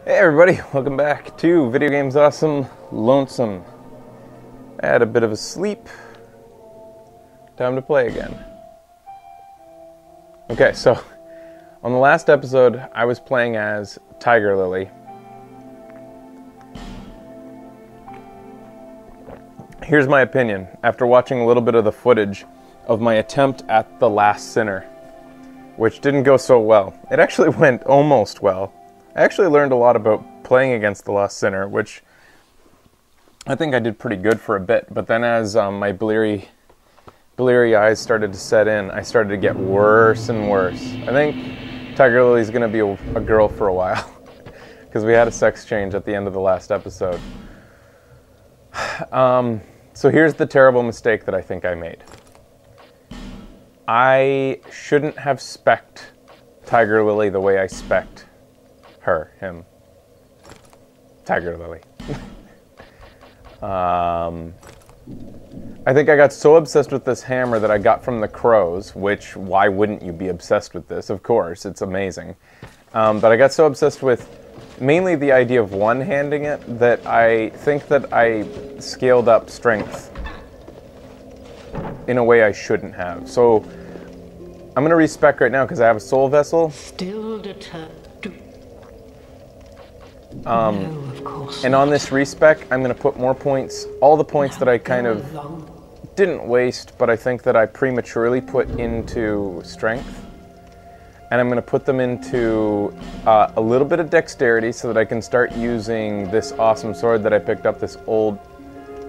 Hey everybody, welcome back to Video Games Awesome Lonesome. I had a bit of a sleep. Time to play again. Okay, so on the last episode, I was playing as Tiger Lily. Here's my opinion, after watching a little bit of the footage of my attempt at the Last Sinner, which didn't go so well. It actually went almost well. I actually learned a lot about playing against the Last Sinner, which I think I did pretty good for a bit. But then as my bleary eyes started to set in, I started to get worse and worse. I think Tiger Lily's going to be a girl for a while, because we had a sex change at the end of the last episode. So here's the terrible mistake that I think I made. I shouldn't have spec'd Tiger Lily the way I spec'd him. Tiger Lily. I think I got so obsessed with this hammer that I got from the Crows, which, why wouldn't you be obsessed with this? Of course, it's amazing. But I got so obsessed with mainly the idea of one-handing it that I think that I scaled up strength in a way I shouldn't have. So I'm going to respec right now because I have a soul vessel. Still determined. No, of course and on this respec, I'm going to put more points, all the points that I kind of didn't waste, but I think that I prematurely put into strength. And I'm going to put them into a little bit of dexterity so that I can start using this awesome sword that I picked up, this old...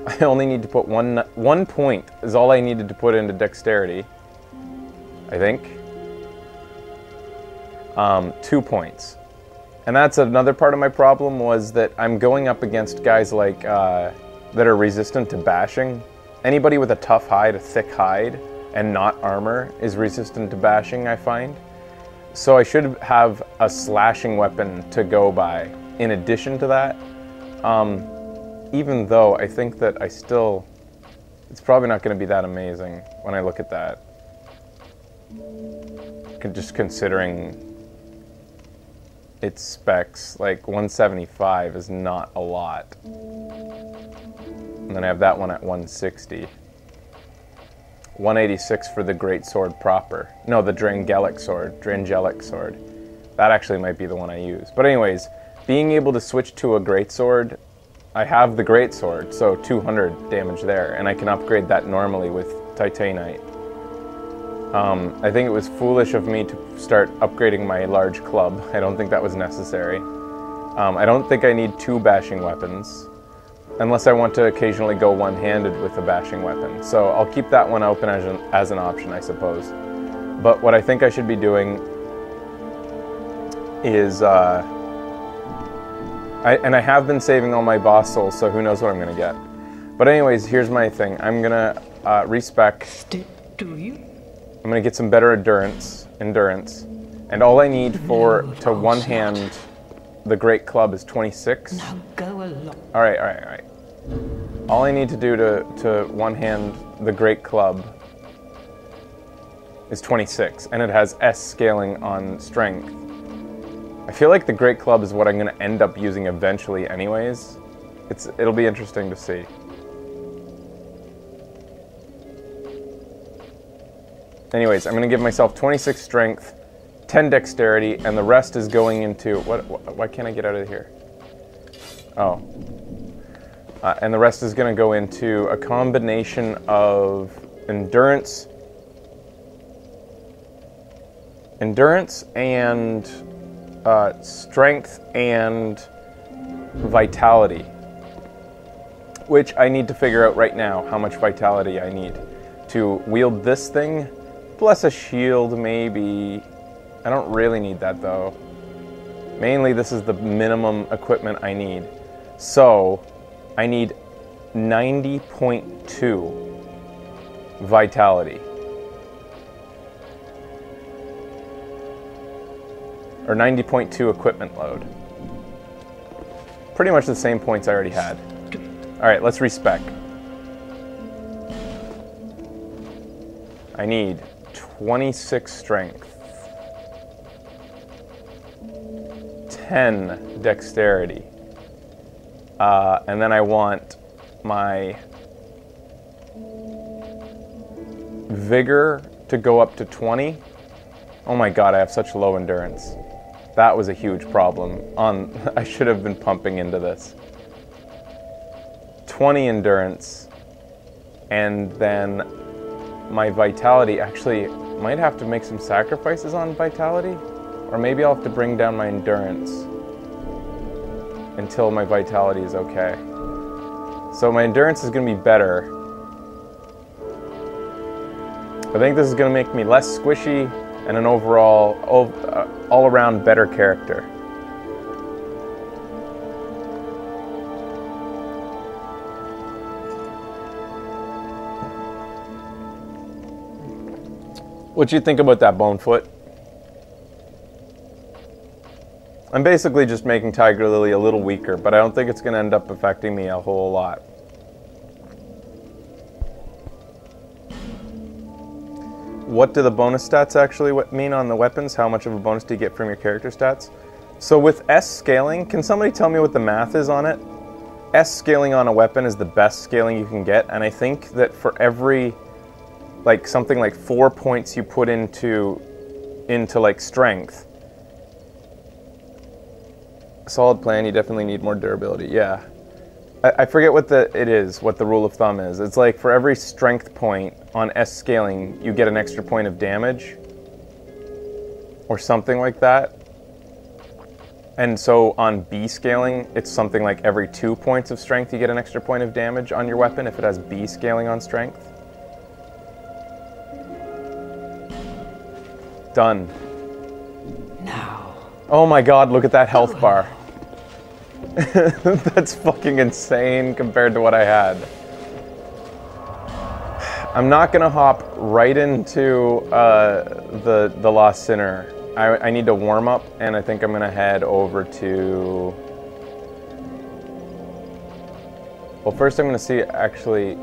I only need to put one point is all I needed to put into dexterity, I think. 2 points. And that's another part of my problem, was that I'm going up against guys like that are resistant to bashing. Anybody with a tough hide, a thick hide, and not armor is resistant to bashing, I find. So I should have a slashing weapon to go by in addition to that. Even though I think that it's probably not going to be that amazing when I look at that. Just considering its specs, like 175 is not a lot. And then I have that one at 160. 186 for the great sword proper. No, the Drangelic sword. That actually might be the one I use. But anyways, being able to switch to a great sword, I have the great sword, so 200 damage there, and I can upgrade that normally with Titanite. I think it was foolish of me to start upgrading my large club. I don't think that was necessary. I don't think I need 2 bashing weapons, unless I want to occasionally go one-handed with a bashing weapon. So I'll keep that one open as an option, I suppose. But what I think I should be doing is... I have been saving all my boss souls, so who knows what I'm going to get. But anyways, here's my thing. I'm going to respec... I'm going to get some better endurance, and all I need to one-hand the great club is 26. Now go along. All right. All I need to do to one-hand the great club is 26, and it has S scaling on strength. I feel like the great club is what I'm going to end up using eventually anyways. It'll be interesting to see. Anyways, I'm going to give myself 26 strength, 10 dexterity, and the rest is going into... Why can't I get out of here? Oh. And the rest is going to go into a combination of endurance and strength and vitality, which I need to figure out right now how much vitality I need to wield this thing. Plus a shield, maybe. I don't really need that, though. Mainly, this is the minimum equipment I need. So, I need 90.2 vitality. Or 90.2 equipment load. Pretty much the same points I already had. Alright, let's respec. I need 26 strength, 10 dexterity. And then I want my vigor to go up to 20. Oh my god, I have such low endurance. That was a huge problem. I should have been pumping into this. 20 endurance, and then my vitality. Actually, might have to make some sacrifices on vitality, or maybe I'll have to bring down my endurance until my vitality is okay. So my endurance is going to be better. I think this is going to make me less squishy and an overall, all-around better character. What do you think about that, Bonefoot? I'm basically just making Tiger Lily a little weaker, but I don't think it's going to end up affecting me a whole lot. What do the bonus stats actually mean on the weapons? How much of a bonus do you get from your character stats? So with S scaling, can somebody tell me what the math is on it? S scaling on a weapon is the best scaling you can get, and I think that for every something like 4 points you put into like strength. Solid plan, you definitely need more durability. Yeah. I forget what the rule of thumb is. It's like for every strength point on S scaling, you get an extra point of damage. Or something like that. And so on B scaling, it's something like every 2 points of strength you get an extra point of damage on your weapon if it has B scaling on strength. Done. Now. Oh my god, look at that health bar. That's fucking insane compared to what I had. I'm not gonna hop right into the Lost Sinner. I need to warm up, and I think I'm gonna head over to... Well, first I'm gonna see, actually...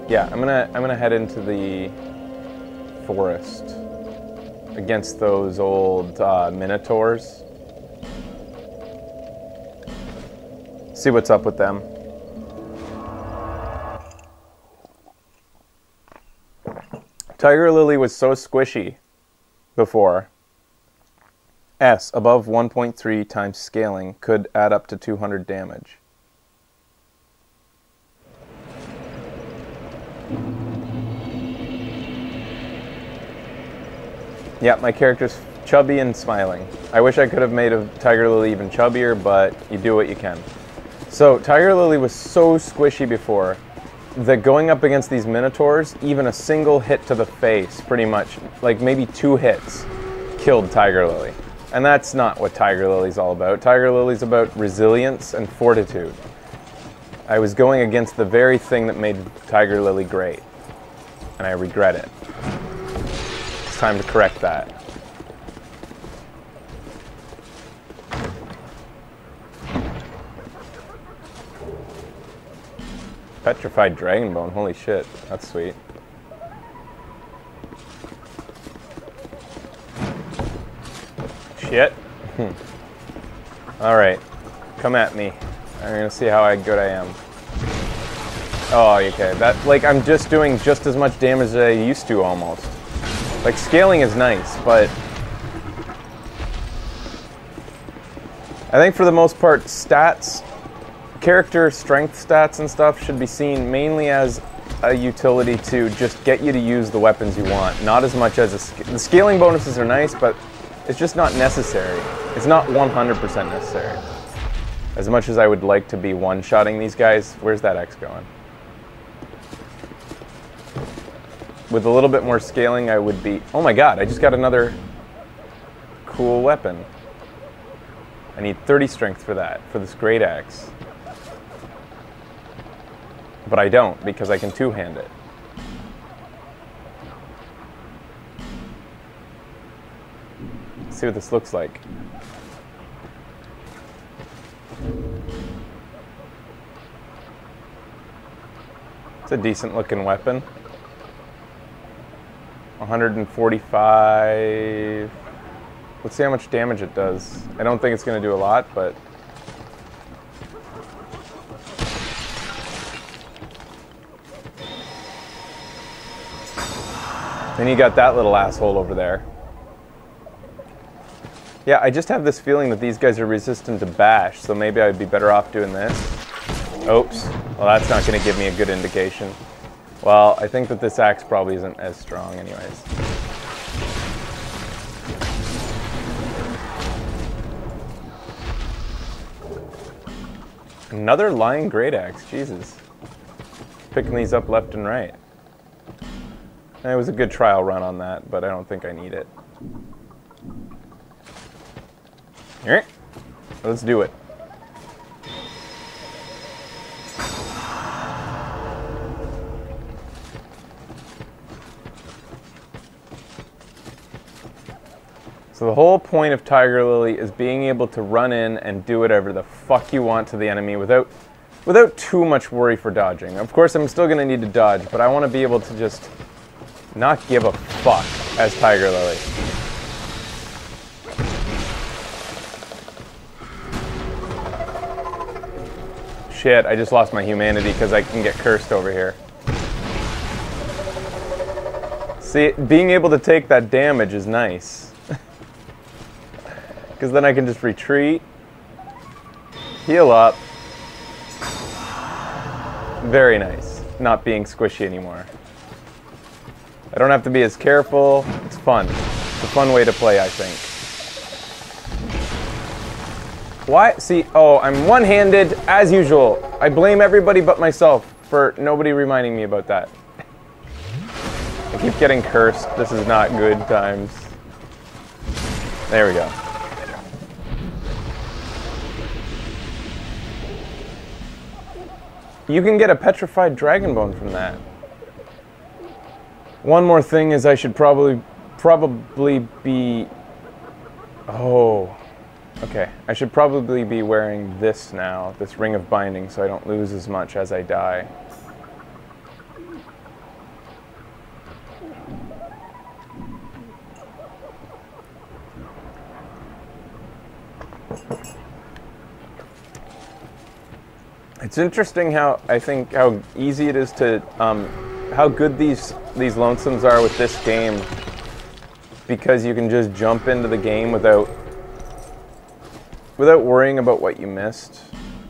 Yeah, I'm gonna head into the forest against those old minotaurs. See what's up with them. Tiger Lily was so squishy before. S, above 1.3 times scaling, could add up to 200 damage. Yeah, my character's chubby and smiling. I wish I could have made a Tiger Lily even chubbier, but you do what you can. So, Tiger Lily was so squishy before that going up against these minotaurs, even a single hit to the face, pretty much, like maybe 2 hits, killed Tiger Lily. And that's not what Tiger Lily's all about. Tiger Lily's about resilience and fortitude. I was going against the very thing that made Tiger Lily great, and I regret it. It's time to correct that. Petrified dragon bone, holy shit, that's sweet. Shit. Alright, come at me. I'm gonna see how good I am. Oh, okay, that, like, I'm just doing just as much damage as I used to, almost. Like, scaling is nice, but... I think for the most part, stats, character strength stats and stuff should be seen mainly as a utility to just get you to use the weapons you want, not as much as the scaling bonuses are nice, but it's just not necessary. It's not 100% necessary. As much as I would like to be one-shotting these guys, where's that X going? With a little bit more scaling, I would be... Oh my god, I just got another cool weapon. I need 30 strength for that, for this great axe. But I don't, because I can two-hand it. Let's see what this looks like. It's a decent looking weapon. 145. Let's see how much damage it does. I don't think it's going to do a lot, but... Then you got that little asshole over there. Yeah, I just have this feeling that these guys are resistant to bash, so maybe I'd be better off doing this. Oops. Well, that's not going to give me a good indication. Well, I think that this axe probably isn't as strong anyways. Another line great axe, Jesus. Picking these up left and right. It was a good trial run on that, but I don't think I need it. Alright, let's do it. So the whole point of Tiger Lily is being able to run in and do whatever the fuck you want to the enemy without too much worry for dodging. Of course, I'm still going to need to dodge, but I want to be able to just not give a fuck as Tiger Lily. Shit, I just lost my humanity because I can get cursed over here. See, being able to take that damage is nice. Because then I can just retreat, heal up. Very nice. Not being squishy anymore. I don't have to be as careful. It's fun. It's a fun way to play, I think. Why? See, oh, I'm one-handed as usual. I blame everybody but myself for nobody reminding me about that. I keep getting cursed. This is not good times. There we go. You can get a petrified dragon bone from that. One more thing is I should probably be... Oh, okay. I should probably be wearing this now, this ring of binding, so I don't lose as much as I die. It's interesting how easy it is to how good these lonesomes are with this game, because you can just jump into the game without worrying about what you missed.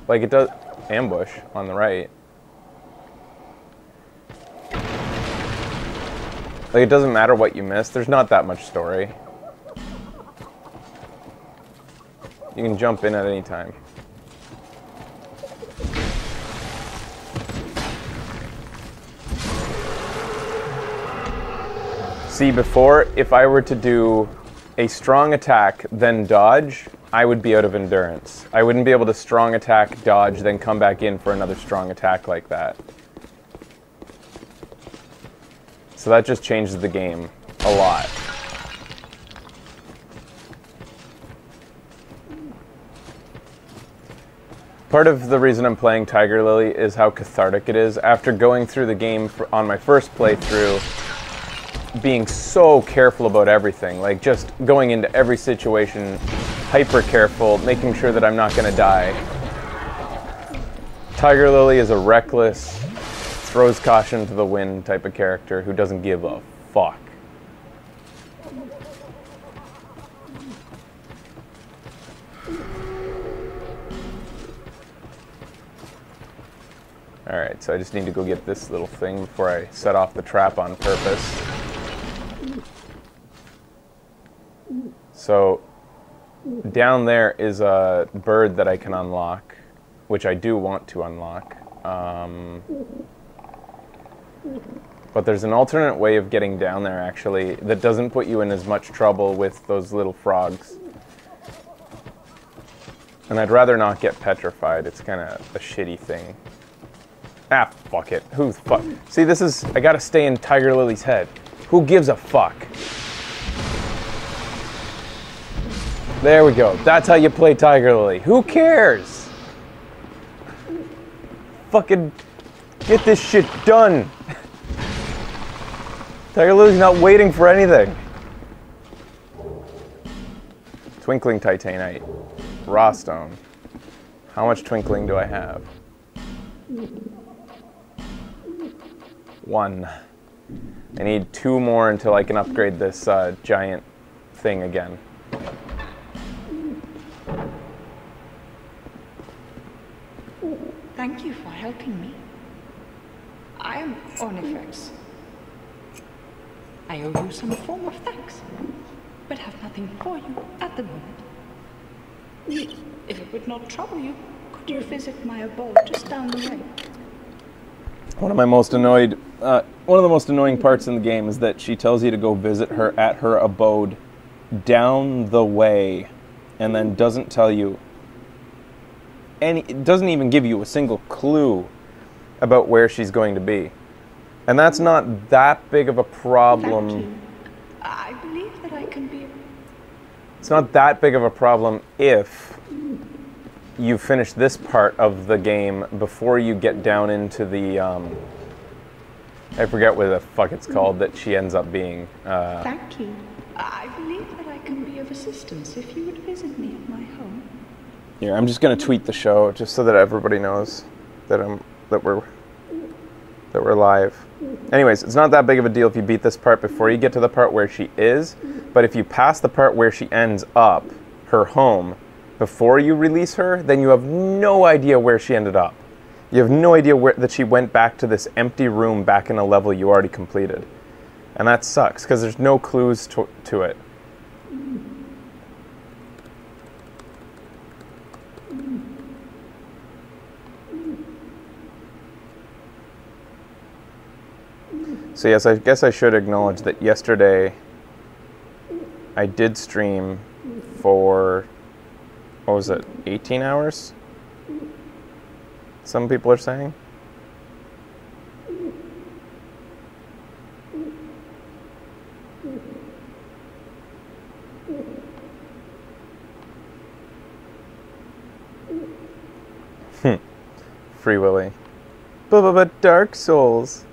Like it does ambush on the right. Like it doesn't matter what you missed. There's not that much story. You can jump in at any time. See, before, if I were to do a strong attack, then dodge, I would be out of endurance. I wouldn't be able to strong attack, dodge, then come back in for another strong attack like that. So that just changes the game a lot. Part of the reason I'm playing Tiger Lily is how cathartic it is. After going through the game on my first playthrough, being so careful about everything, like just going into every situation, hyper careful, making sure that I'm not going to die. Tiger Lily is a reckless, throws caution to the wind type of character who doesn't give a fuck. Alright, so I just need to go get this little thing before I set off the trap on purpose. So, down there is a bird that I can unlock, which I do want to unlock. But there's an alternate way of getting down there, actually, that doesn't put you in as much trouble with those little frogs. And I'd rather not get petrified. It's kind of a shitty thing. Ah, fuck it. Who the fuck? See, this is... I gotta stay in Tiger Lily's head. Who gives a fuck? There we go. That's how you play Tiger Lily. Who cares? Fucking get this shit done. Tiger Lily's not waiting for anything. Twinkling Titanite. Raw stone. How much twinkling do I have? 1. I need 2 more until I can upgrade this giant thing again. Thank you for helping me. I am Ornifex. I owe you some form of thanks, but have nothing for you at the moment. If it would not trouble you, could you visit my abode just down the way? One of the most annoying parts in the game is that she tells you to go visit her at her abode down the way, and then doesn't tell you it doesn't even give you a single clue about where she's going to be. And that's not that big of a problem. Thank you. I believe that I can be... It's not that big of a problem if you finish this part of the game before you get down into the, I forget what the fuck it's called that she ends up being. Thank you. I believe that I can be of assistance if you would visit me at my home. Here, I'm just gonna tweet the show just so that everybody knows that we're live. Anyways, it's not that big of a deal if you beat this part before you get to the part where she is, but if you pass the part where she ends up, her home, before you release her, then you have no idea where she ended up. You have no idea that she went back to this empty room back in a level you already completed. And that sucks, because there's no clues to it. So yes, I guess I should acknowledge that yesterday I did stream for, what was it, 18 hours? Some people are saying. Free Willy. But Dark Souls.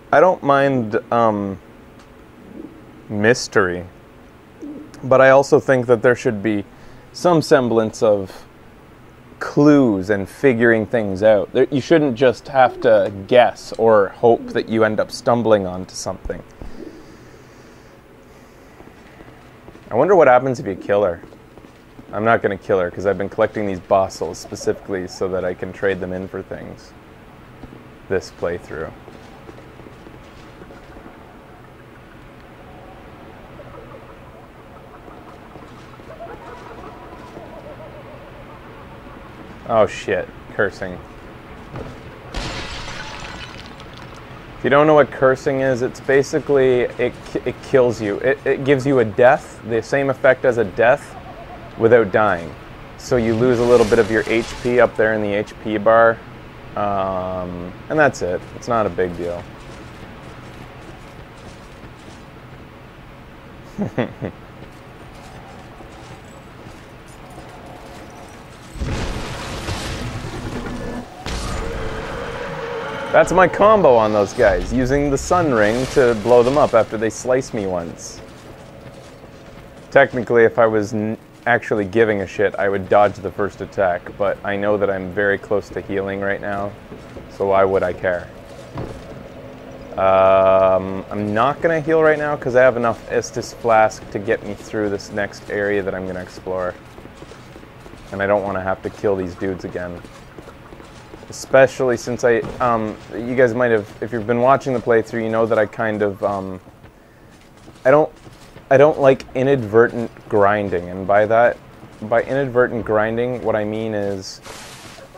I don't mind mystery, but I also think that there should be some semblance of clues and figuring things out. You shouldn't just have to guess or hope that you end up stumbling onto something. I wonder what happens if you kill her. I'm not going to kill her because I've been collecting these boss souls specifically so that I can trade them in for things this playthrough. Oh shit, cursing. If you don't know what cursing is, it's basically, it kills you. It gives you a death, the same effect as a death, without dying. So you lose a little bit of your HP up there in the HP bar, and that's it. It's not a big deal. That's my combo on those guys, using the sun ring to blow them up after they slice me once. Technically, if I was actually giving a shit, I would dodge the first attack, but I know that I'm very close to healing right now, so why would I care? I'm not going to heal right now because I have enough Estus Flask to get me through this next area that I'm going to explore. And I don't want to have to kill these dudes again. Especially since you guys might have, if you've been watching the playthrough, you know that I kind of, I don't like inadvertent grinding, and by inadvertent grinding, what I mean is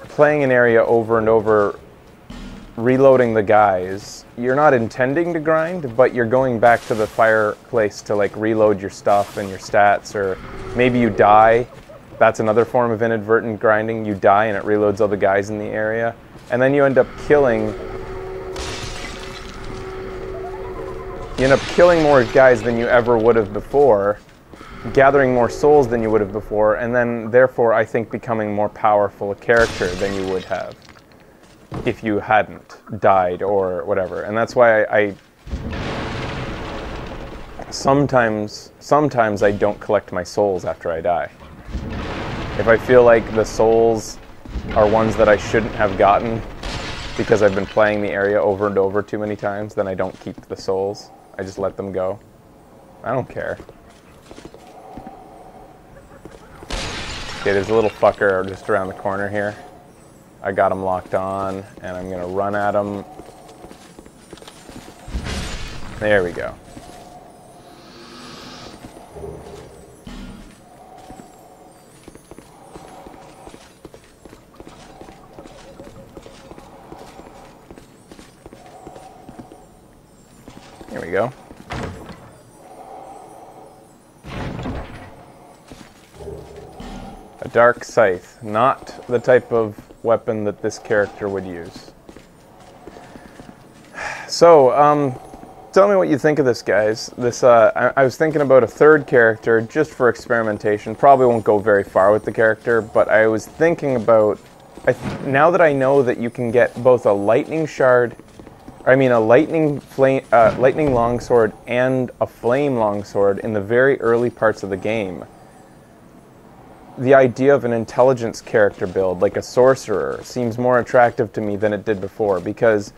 playing an area over and over, reloading the guys. You're not intending to grind, but you're going back to the fireplace to like reload your stuff and your stats, or maybe you die. That's another form of inadvertent grinding. You die and it reloads all the guys in the area. And then you end up killing... You end up killing more guys than you ever would have before, gathering more souls than you would have before, and then therefore I think becoming more powerful a character than you would have if you hadn't died or whatever. And that's why sometimes I don't collect my souls after I die. If I feel like the souls are ones that I shouldn't have gotten because I've been playing the area over and over too many times, then I don't keep the souls. I just let them go. I don't care. Okay, there's a little fucker just around the corner here. I got him locked on, and I'm gonna run at him. There we go. There we go. A dark scythe, not the type of weapon that this character would use. So, tell me what you think of this, guys. This, I was thinking about a third character just for experimentation. Probably won't go very far with the character, but I was thinking about, now that I know that you can get both a lightning shard, a lightning longsword and a flame longsword in the very early parts of the game, the idea of an intelligence character build, like a sorcerer, seems more attractive to me than it did before, because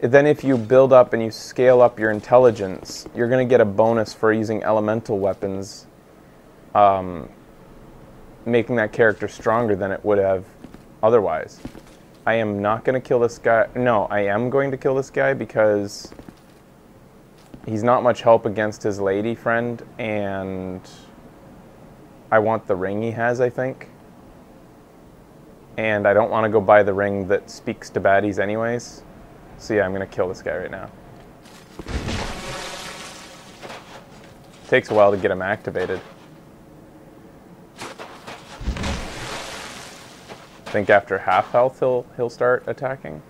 then if you build up and you scale up your intelligence, you're going to get a bonus for using elemental weapons, making that character stronger than it would have otherwise. I am not going to kill this guy. No, I am going to kill this guy because he's not much help against his lady friend, and I want the ring he has, I think. And I don't want to go buy the ring that speaks to baddies anyways. So yeah, I'm going to kill this guy right now. Takes a while to get him activated. I think after half health he'll start attacking.